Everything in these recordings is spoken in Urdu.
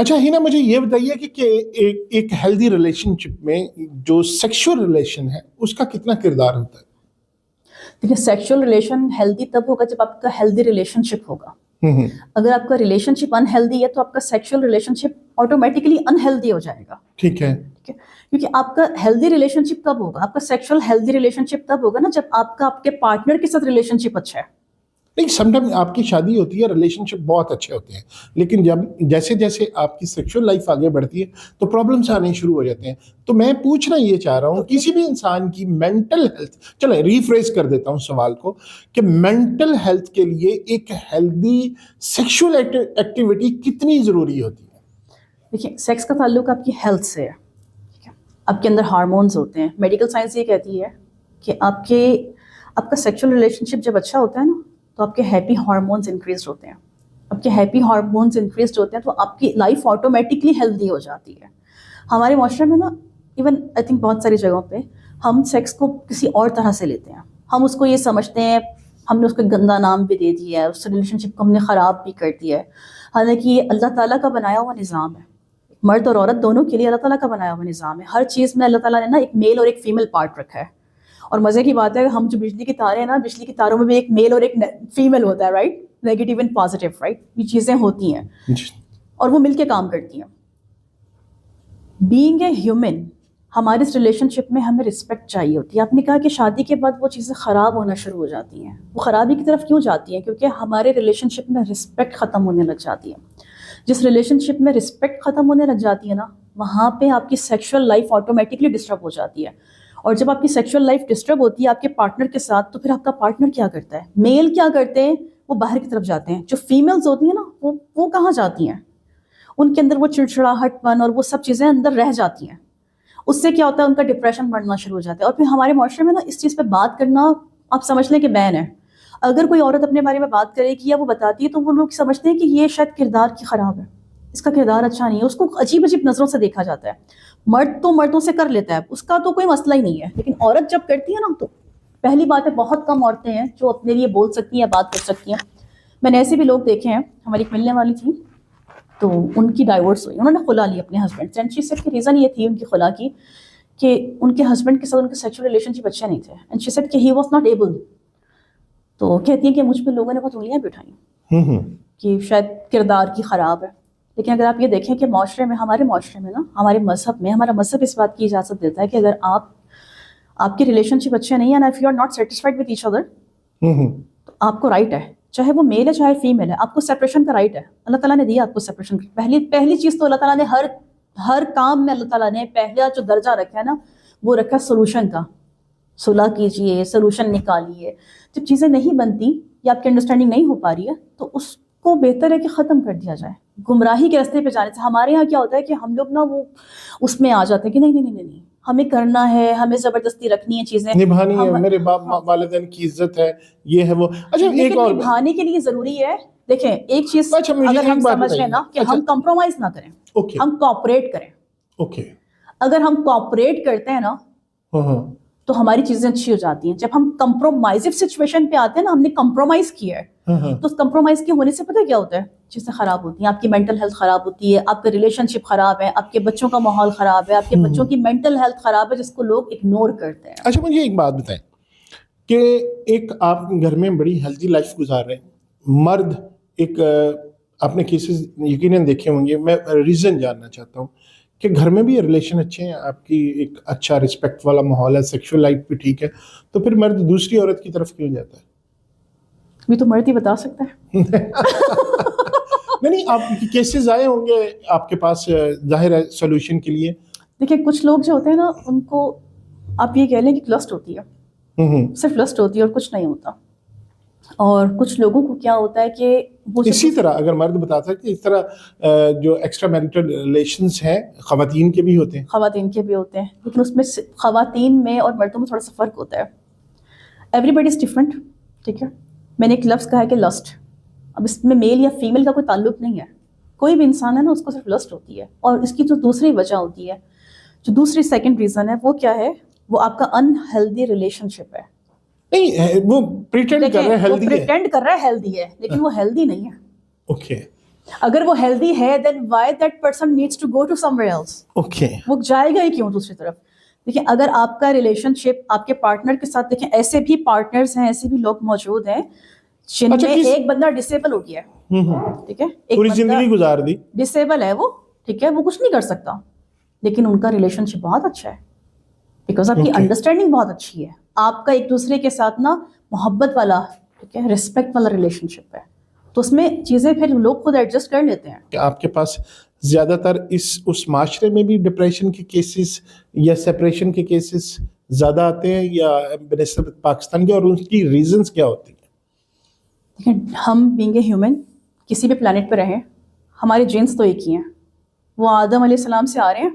اچھا ہینا مجھے یہ بتائیے کہ ایک ہیلدی ریلیشن شپ میں جو سیکشول ریلیشن ہے اس کا کتنا کردار ہوتا ہے؟ دیکھیے سیکشل ریلیشن ہیلدی تب ہوگا جب آپ کا ہیلدی ریلیشن شپ ہوگا. اگر آپ کا ریلیشن شپ انہیلدی ہے تو آپ کا سیکشل ریلیشن شپ آٹومیٹکلی انہیلدی ہو جائے گا. ٹھیک ہے. کیونکہ آپ کا ہیلدی ریلیشن شپ کب ہوگا, آپ کا سیکشل ہیلدی ریلیشن شپ تب ہوگا نا جب آپ کا آپ کے پارٹنر کے ساتھ ریلیشن شپ اچھا ہے. نہیں سم ٹائم آپ کی شادی ہوتی ہے ریلیشن شپ بہت اچھے ہوتے ہیں لیکن جب جیسے جیسے آپ کی سیکشل لائف آگے بڑھتی ہے تو پرابلمس آنے شروع ہو جاتے ہیں. تو میں پوچھنا یہ چاہ رہا ہوں کسی بھی انسان کی مینٹل ہیلتھ, چلیں ریفریز کر دیتا ہوں سوال کو, کہ مینٹل ہیلتھ کے لیے ایک ہیلدی سیکشل ایکٹیویٹی کتنی ضروری ہوتی ہے؟ دیکھیے سیکس کا تعلق آپ کی ہیلتھ سے ہے. آپ کے اندر ہارمونز ہوتے ہیں. میڈیکل سائنس یہ کہتی ہے کہ آپ کا سیکشل ریلیشن شپ جب اچھا ہوتا ہے نا تو آپ کے ہیپی ہارمونز انکریزڈ ہوتے ہیں. آپ کے ہیپی ہارمونز انکریزڈ ہوتے ہیں تو آپ کی لائف آٹومیٹکلی ہیلدی ہو جاتی ہے. ہمارے معاشرے میں نا ایون آئی تھنک بہت ساری جگہوں پہ ہم سیکس کو کسی اور طرح سے لیتے ہیں. ہم اس کو یہ سمجھتے ہیں, ہم نے اس کو گندا نام بھی دے دیا ہے, اس ریلیشن شپ کو ہم نے خراب بھی کر دیا ہے. حالانکہ یہ اللہ تعالیٰ کا بنایا ہوا نظام ہے. مرد اور عورت دونوں کے لیے اللہ تعالیٰ کا بنایا ہوا نظام ہے. ہر چیز میں اللہ تعالیٰ نے نا ایک میل اور ایک فیمیل پارٹ رکھا ہے. اور مزے کی بات ہے ہم جو بجلی کی تاریں ہیں نا, بجلی کی تاروں میں بھی ایک میل اور ایک فیمیل ہوتا ہے, right, negative and positive, right. یہ چیزیں ہوتی ہیں اور وہ مل کے کام کرتی ہیں. بینگ اے ہیومن, ہمارے اس ریلیشن شپ میں ہمیں رسپیکٹ چاہیے ہوتی ہے. آپ نے کہا کہ شادی کے بعد وہ چیزیں خراب ہونا شروع ہو جاتی ہیں. وہ خرابی کی طرف کیوں جاتی ہیں؟ کیونکہ ہمارے ریلیشن شپ میں رسپیکٹ ختم ہونے لگ جاتی ہے. جس ریلیشن شپ میں رسپیکٹ ختم ہونے لگ جاتی ہے نا, وہاں پہ آپ کی سیکشل لائف آٹومیٹکلی ڈسٹرب ہو جاتی ہے. اور جب آپ کی سیکشل لائف ڈسٹرب ہوتی ہے آپ کے پارٹنر کے ساتھ, تو پھر آپ کا پارٹنر کیا کرتا ہے؟ میل کیا کرتے ہیں؟ وہ باہر کی طرف جاتے ہیں. جو فیمیلز ہوتی ہیں نا وہ کہاں جاتی ہیں؟ ان کے اندر وہ چڑچڑاہٹ پن اور وہ سب چیزیں اندر رہ جاتی ہیں. اس سے کیا ہوتا ہے, ان کا ڈپریشن بڑھنا شروع ہو جاتا ہے. اور پھر ہمارے معاشرے میں نا اس چیز پہ بات کرنا آپ سمجھ لیں کہ بین ہے. اگر کوئی عورت اپنے بارے میں بات کرے گی یا وہ بتاتی ہے تو وہ لوگ سمجھتے ہیں کہ یہ شاید کردار کی خراب ہے, اس کا کردار اچھا نہیں ہے, اس کو عجیب عجیب نظروں سے دیکھا جاتا ہے. مرد تو مردوں سے کر لیتا ہے, اس کا تو کوئی مسئلہ ہی نہیں ہے, لیکن عورت جب کرتی ہے نا تو پہلی بات ہے بہت کم عورتیں ہیں جو اپنے لیے بول سکتی ہیں, بات کر سکتی ہیں. میں نے ایسے بھی لوگ دیکھے ہیں, ہماری ایک ملنے والی تھی تو ان کی ڈائیورس ہوئی, انہوں نے خلا لی اپنے ہسبینڈ سے. اینڈ شی سیڈ کہ ریزن یہ تھی ان کی خلا کی کہ ان کے ہسبینڈ کے ساتھ ان کے سیکشل ریلیشن شپ اچھے نہیں تھے. اینڈ شی سیڈ کہ ہی واز ناٹ ایبل. تو کہتی ہیں کہ مجھ پہ لوگوں نے بہت انگلیاں بھی اٹھائیں کہ شاید کردار کی خراب ہے. لیکن اگر آپ یہ دیکھیں کہ معاشرے میں, ہمارے معاشرے میں نا, ہمارے مذہب میں, ہمارا مذہب اس بات کی اجازت دیتا ہے کہ اگر آپ کی ریلیشن شپ اچھے نہیں ہے نا, if you are not satisfied with each other, تو آپ کو رائٹ ہے, چاہے وہ میل ہے چاہے فیمیل ہے, آپ کو سیپریشن کا رائٹ ہے. اللہ تعالیٰ نے دیا آپ کو سیپریشن. پہلی چیز تو اللہ تعالیٰ نے ہر کام میں اللہ تعالیٰ نے پہلا جو درجہ رکھا ہے نا وہ رکھا سولوشن کا. صلح کیجیے, سولوشن نکالیے. جب چیزیں نہیں بنتی یا آپ کی انڈرسٹینڈنگ نہیں ہو پا رہی ہے تو اس کو بہتر ہے کہ ختم کر دیا جائے. گمراہی کے راستے پہ جانے سے ہمارے یہاں کیا ہوتا ہے کہ ہم لوگ نا وہ اس میں آ جاتے ہیں کہ نہیں ہمیں کرنا ہے, ہمیں زبردستی رکھنی ہے, چیزیں نبھانی ہے, میرے باپ والدین کی عزت ہے, یہ ہے وہ. اچھا ایک اور نبھانے کے لیے ضروری ہے. دیکھیں ایک چیز اگر ہم سمجھ لیں نا کہ ہم کمپرومائز نہ کریں, ہم کوآپریٹ کریں. اگر ہم کوآپریٹ کرتے ہیں نا تو ہماری چیزیں اچھی ہو جاتی ہیں. جب ہم کمپرومائزو سچویشن پہ آتے ہیں نا, ہم نے کمپرومائز کیا ہے, تو اس کمپرومائز کے ہونے سے پتہ کیا ہوتا ہے, چیزیں خراب ہوتی ہیں. آپ کی مینٹل ہیلتھ خراب ہوتی ہے, آپ کا ریلیشن شپ خراب ہے, آپ کے بچوں کا ماحول خراب ہے, آپ کے بچوں کی مینٹل ہیلتھ خراب ہے, جس کو لوگ اگنور کرتے ہیں. اچھا مجھے ایک بات بتائیں کہ ایک آپ گھر میں بڑی ہیلتھی لائف گزار رہے ہیں, مرد ایک آپ نے کیسز یقیناً دیکھے ہوں گے, میں ریزن جاننا چاہتا ہوں کہ گھر میں بھی ریلیشن اچھے ہیں, آپ کی ایک اچھا رسپیکٹ والا ماحول ہے, سیکشل لائف بھی ٹھیک ہے, تو پھر مرد دوسری عورت کی طرف کیوں جاتا ہے؟ یہ تو مرد ہی بتا سکتا ہے. نہیں آپ کیسز آئے ہوں گے آپ کے پاس, ظاہر ہے سولوشن کے لیے. دیکھیں کچھ لوگ جو ہوتے ہیں نا ان کو آپ یہ کہہ لیں کہ لسٹ ہوتی ہے, صرف لسٹ ہوتی ہے اور کچھ نہیں ہوتا. اور کچھ لوگوں کو کیا ہوتا ہے کہ اسی طرح اگر مرد بتا سکتے, اس طرح جو ایکسٹرا میرٹل ریلیشنز ہیں خواتین کے بھی ہوتے ہیں. خواتین کے بھی ہوتے ہیں, لیکن اس میں خواتین میں اور مردوں میں تھوڑا سا فرق ہوتا ہے. ایوری بڈی از ڈفرینٹ, ٹھیک ہے. میں نے ایک لفظ کہا ہے کہ لسٹ. اب اس میں میل یا فیمیل کا کوئی تعلق نہیں ہے, کوئی بھی انسان ہے نا اس کو صرف لسٹ ہوتی ہے. اور اس کی جو دوسری وجہ ہوتی ہے, جو دوسری سیکنڈ ریزن ہے, وہ کیا ہے, وہ آپ کا انہیلدی ریلیشن شپ ہے. نہیں وہ پریٹینڈ کر رہا ہے ہیلدی ہے, پریٹینڈ کر رہا ہے ہیلدی ہے, لیکن وہ ہیلدی نہیں ہے. اوکے. اگر وہ ہیلدی ہے then why that person needs to go to somewhere else. Okay. وہ جائے گا ہی کیوں دوسری طرف. دیکھیں اگر آپ کا ریلیشن شپ آپ کے پارٹنر کے ساتھ, دیکھیں ایسے بھی پارٹنرز ہیں, ایسے بھی لوگ موجود ہیں جن میں ایک بندہ ڈسیبل ہو گیا ہے, ٹھیک ہے, پوری زندگی گزار دی, ڈسیبل ہے وہ, ٹھیک ہے, وہ کچھ نہیں کر سکتا, لیکن ان کا ریلیشن شپ بہت اچھا ہے بیکاز آپ کی انڈرسٹینڈنگ بہت اچھی ہے, آپ کا ایک دوسرے کے ساتھ نا محبت والا, ٹھیک ہے, ریسپیکٹ والا ریلیشن شپ ہے, تو اس میں چیزیں پھر لوگ خود ایڈجسٹ کر لیتے ہیں. کہ آپ کے پاس زیادہ تر اس معاشرے میں بھی ڈپریشن کے کیسز یا سپریشن کے کیسز زیادہ آتے ہیں یا بنسبت پاکستان کے, اور ان کی ریزنز کیا ہوتی ہیں؟ دیکھیں ہم بینگ اے ہیومن کسی بھی پلانٹ پہ رہیں, ہمارے جنس تو ایک ہی ہیں, وہ آدم علیہ السلام سے آ رہے ہیں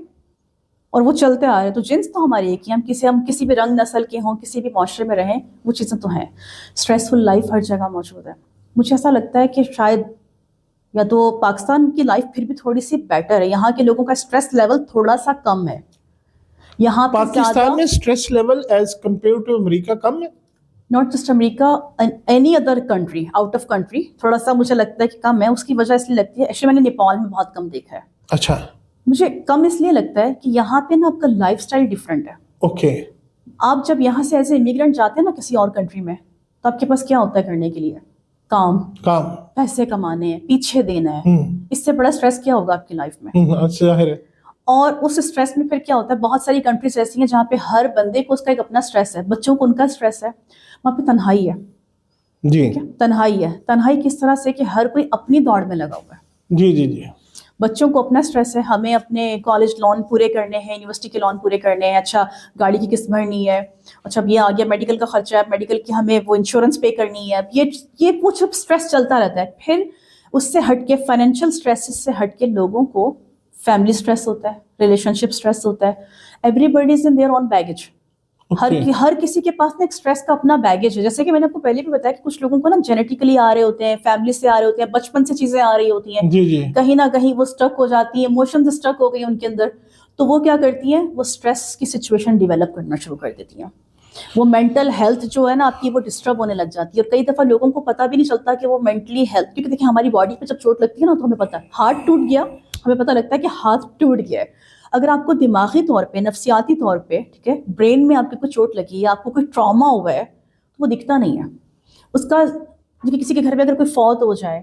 اور وہ چلتے آ رہے ہیں, تو جنس تو ہماری ایک ہی ہیں, ہم کسی بھی رنگ نسل کے ہوں, کسی بھی معاشرے میں رہیں, وہ چیزیں تو ہیں. اسٹریسفل لائف ہر جگہ موجود ہے. مجھے ایسا لگتا ہے کہ شاید یا تو پاکستان کی لائف پھر بھی تھوڑی سی بیٹر ہے, یہاں کے لوگوں کا اسٹریس لیول تھوڑا سا کم ہے. یہاں پہ پاکستان میں stress level as compare to America کم ہے؟ Not just America, any other country out of country تھوڑا سا مجھے لگتا ہے کہ کم ہے. اس کی وجہ اس لیے لگتی ہے, ایکچولی میں نے نیپال میں بہت کم دیکھا ہے. اچھا. مجھے کم اس لیے لگتا ہے کہ یہاں پہ نا آپ کا لائف اسٹائل ڈفرینٹ ہے. اوکے. آپ جب یہاں سے ایز اے امیگرینٹ جاتے ہیں نا کسی اور کنٹری میں, تو آپ کے پاس کیا ہوتا ہے کرنے کے لیے؟ کام, پیسے کمانے ہیں, پیچھے دینا ہے. اس سے بڑا اسٹریس کیا ہوگا آپ کی لائف میں؟ ظاہر ہے. اور اس اسٹریس میں پھر کیا ہوتا ہے, بہت ساری کنٹریز ایسی ہیں جہاں پہ ہر بندے کو اس کا ایک اپنا اسٹریس ہے, بچوں کو ان کا اسٹریس ہے, وہاں پہ تنہائی ہے. جی تنہائی ہے. تنہائی کس طرح سے کہ ہر کوئی اپنی دوڑ میں لگا ہوا ہے. جی جی جی. بچوں کو اپنا اسٹریس ہے, ہمیں اپنے کالج لون پورے کرنے ہیں, یونیورسٹی کے لون پورے کرنے ہیں, اچھا گاڑی کی قسط بھرنی ہے, اچھا اب یہ آ گیا میڈیکل کا خرچہ ہے, میڈیکل کی ہمیں وہ انشورنس پے کرنی ہے. اب یہ کچھ اسٹریس چلتا رہتا ہے. پھر اس سے ہٹ کے فائنینشیل اسٹریس سے ہٹ کے لوگوں کو فیملی اسٹریس ہوتا ہے, ریلیشن شپ اسٹریس ہوتا ہے. Everybody is in their own baggage. ہر کسی کے پاس نا ایک اسٹریس کا اپنا بیگیج ہے. جیسے کہ میں نے آپ کو پہلے بھی بتایا کہ کچھ لوگوں کو نا جینیٹیکلی آ رہے ہوتے ہیں, فیملی سے آ رہے ہوتے ہیں, بچپن سے چیزیں آ رہی ہوتی ہیں, کہیں نہ کہیں وہ اسٹک ہو جاتی ہیں, ایموشنز اسٹک ہو گئی ان کے اندر, تو وہ کیا کرتی ہیں, وہ اسٹریس کی سچویشن ڈیولپ کرنا شروع کر دیتی ہیں. وہ مینٹل ہیلتھ جو ہے نا آپ کی وہ ڈسٹرب ہونے لگ جاتی ہے. اور کئی دفعہ لوگوں کو پتہ بھی نہیں چلتا کہ وہ مینٹلی ہیلتھ, کیونکہ دیکھیں ہماری باڈی پہ جب چوٹ لگتی ہے نا تو ہمیں پتہ ہے ہارٹ ٹوٹ گیا, ہمیں پتہ لگتا ہے کہ ہاتھ ٹوٹ گیا ہے. اگر آپ کو دماغی طور پہ, نفسیاتی طور پہ, ٹھیک ہے, برین میں آپ کے کوئی چوٹ لگی ہے, آپ کو کوئی ٹراما ہوا ہے, تو وہ دکھتا نہیں ہے. اس کا کسی کے گھر میں اگر کوئی فوت ہو جائے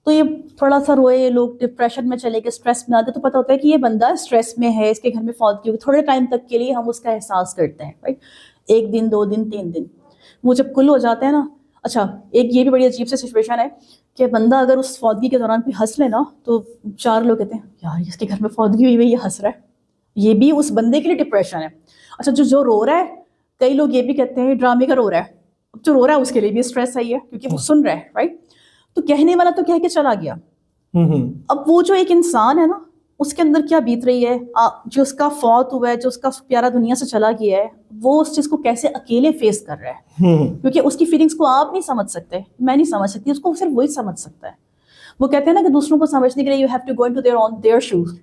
تو یہ تھوڑا سا روئے, لوگ ڈپریشن میں چلے گئے, اسٹریس میں آتے, تو پتہ ہوتا ہے کہ یہ بندہ اسٹریس میں ہے, اس کے گھر میں فوت کی ہوگی. تھوڑے ٹائم تک کے لیے ہم اس کا احساس کرتے ہیں, رائٹ, 1 دن 2 دن 3 دن. وہ جب کل ہو جاتے ہیں نا, اچھا ایک یہ بھی بڑی عجیب سی سچویشن ہے کہ بندہ اگر اس فوتگی کے دوران بھی ہنس لے نا, تو 4 لوگ کہتے ہیں یار اس کے گھر میں فوتگی ہوئی ہے, یہ ہنس رہا ہے, یہ بھی اس بندے کے لیے ڈپریشن ہے. اچھا جو رو رہا ہے, کئی لوگ یہ بھی کہتے ہیں ڈرامے کا رو رہا ہے, اب جو رو رہا ہے اس کے لیے بھی اسٹریس آئی ہے کیونکہ وہ سن رہا ہے, رائٹ. تو کہنے والا تو کہہ کے چلا گیا, اب وہ جو ایک انسان ہے نا اس کے اندر کیا بیت رہی ہے, جو اس کا فوت ہوا ہے, جو اس کا پیارا دنیا سے چلا گیا ہے, وہ اس چیز کو کیسے اکیلے فیس کر رہا ہے, کیونکہ اس کی فیلنگس کو آپ نہیں سمجھ سکتے, میں نہیں سمجھ سکتی, اس کو صرف وہی سمجھ سکتا ہے. وہ کہتے ہیں نا کہ دوسروں کو سمجھنے کے لیے you have to go into their shoes.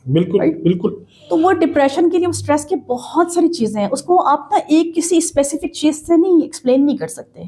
بالکل بالکل. تو وہ ڈپریشن کے لیے, اسٹریس کی بہت ساری چیزیں ہیں, اس کو آپ نا ایک کسی اسپیسیفک چیز سے نہیں ایکسپلین نہیں کر سکتے.